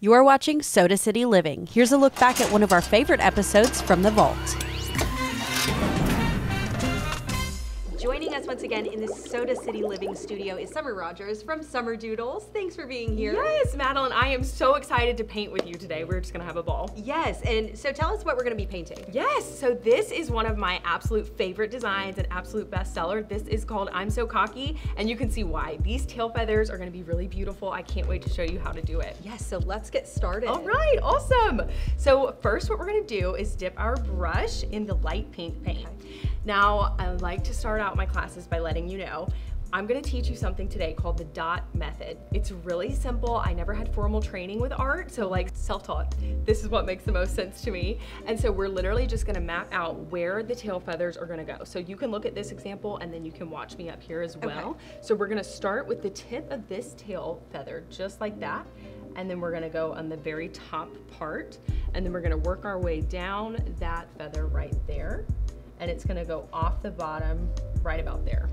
You are watching Soda City Living. Here's a look back at one of our favorite episodes from the vault. Joining us once again in the Soda City Living studio is Summer Rogers from Summer Doodles. Thanks for being here. Yes, Madeline, I am so excited to paint with you today. We're just gonna have a ball. Yes, and so tell us what we're gonna be painting. Yes, so this is one of my absolute favorite designs, an absolute bestseller. This is called I'm So Cocky, and you can see why. These tail feathers are gonna be really beautiful. I can't wait to show you how to do it. Yes, so let's get started. All right, awesome. So first what we're gonna do is dip our brush in the light pink paint. Now, I like to start out my classes by letting you know, I'm gonna teach you something today called the dot method. It's really simple. I never had formal training with art, so like self-taught. This is what makes the most sense to me. And so we're literally just gonna map out where the tail feathers are gonna go. So you can look at this example and then you can watch me up here as well. Okay. So we're gonna start with the tip of this tail feather, just like that. And then we're gonna go on the very top part, and then we're gonna work our way down that feather right there. And it's gonna go off the bottom right about there.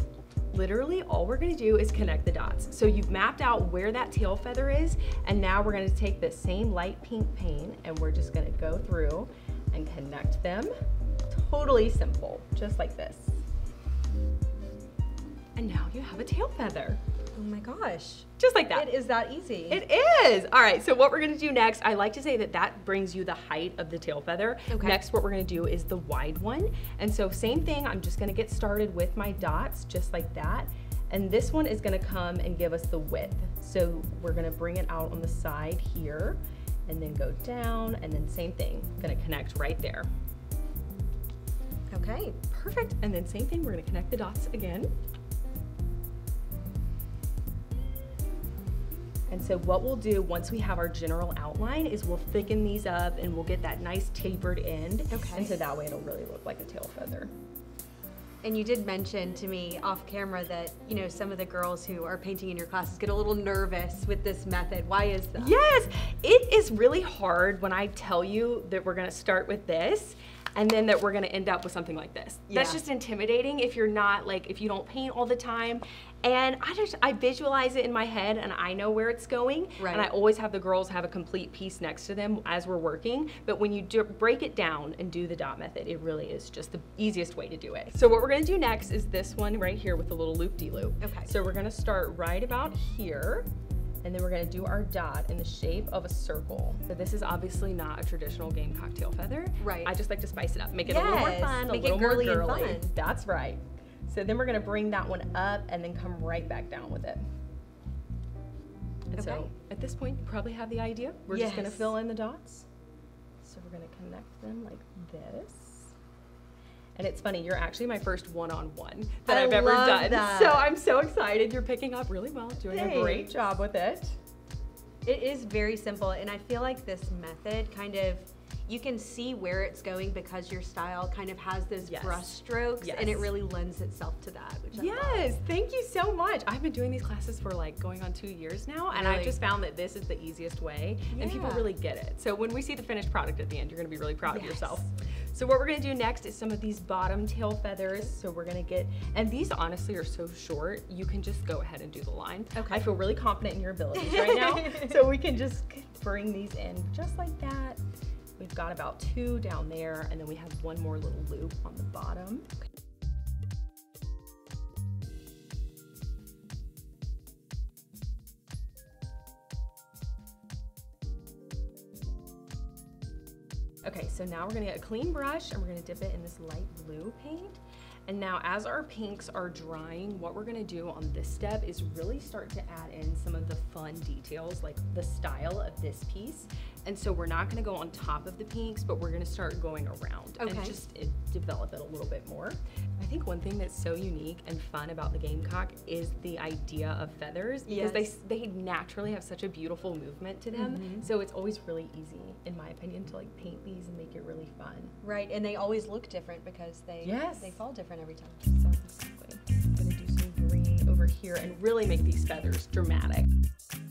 Literally all we're gonna do is connect the dots. So you've mapped out where that tail feather is, and now we're gonna take the same light pink paint and we're just gonna go through and connect them. Totally simple, just like this. And now you have a tail feather. Oh my gosh. Just like that. It is that easy. It is. All right, so what we're gonna do next, I like to say that that brings you the height of the tail feather. Okay. Next, what we're gonna do is the wide one. And so same thing, I'm just gonna get started with my dots, just like that. And this one is gonna come and give us the width. So we're gonna bring it out on the side here, and then go down, and then same thing, gonna connect right there. Okay. Perfect, and then same thing, we're gonna connect the dots again. And so what we'll do once we have our general outline is we'll thicken these up and we'll get that nice tapered end. Okay. And so that way it'll really look like a tail feather. And you did mention to me off camera that, you know, some of the girls who are painting in your classes get a little nervous with this method. Why is that? Yes, it is really hard when I tell you that we're gonna start with this and then that we're gonna end up with something like this. Yeah. That's just intimidating if you're not, like, if you don't paint all the time. And I visualize it in my head and I know where it's going. Right. And I always have the girls have a complete piece next to them as we're working. But when you break it down and do the dot method, it really is just the easiest way to do it. So what we're gonna do next is this one right here with the little loop-de-loop. Okay. So we're gonna start right about here. And then we're gonna do our dot in the shape of a circle. So this is obviously not a traditional gamecock tail feather. Right. I just like to spice it up, make it a little more fun, a little more girly. And fun. That's right. So then we're gonna bring that one up and then come right back down with it. And so at this point, you probably have the idea. We're just gonna fill in the dots. So we're gonna connect them like this. And it's funny, you're actually my first one-on-one that I've ever done. That. So I'm so excited. You're picking up really well, doing a great job with it. It is very simple, and I feel like this method kind of, you can see where it's going because your style kind of has those brush strokes, and it really lends itself to that. Which I love. Thank you so much. I've been doing these classes for like going on 2 years now, and I've just found that this is the easiest way, and people really get it. So when we see the finished product at the end, you're gonna be really proud of yourself. So what we're gonna do next is some of these bottom tail feathers. So we're gonna get, and these honestly are so short, you can just go ahead and do the line. Okay. I feel really confident in your abilities right now. So we can just bring these in just like that. We've got about 2 down there, and then we have one more little loop on the bottom. Okay, so now we're gonna get a clean brush and we're gonna dip it in this light blue paint. And now as our pinks are drying, what we're gonna do on this step is really start to add in some of the fun details, like the style of this piece. And so we're not gonna go on top of the pinks, but we're gonna start going around and just develop it a little bit more. I think one thing that's so unique and fun about the gamecock is the idea of feathers, because they naturally have such a beautiful movement to them. So it's always really easy, in my opinion, to like paint these and make it really fun. Right, and they always look different because they fall different every time. So exactly. I'm gonna do some green over here and really make these feathers dramatic.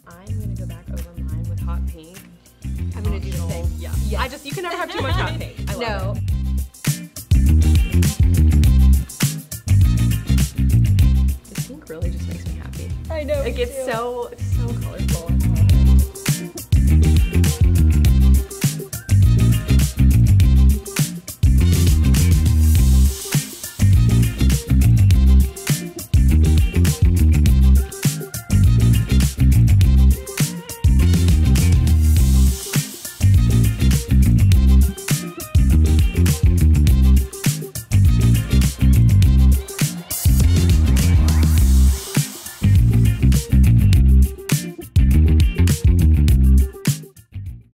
I'm gonna go back over mine with hot pink. I'm gonna do the same. Yeah. Yes. You can never have too much hot pink. I love it. This pink really just makes me happy. I know. It gets so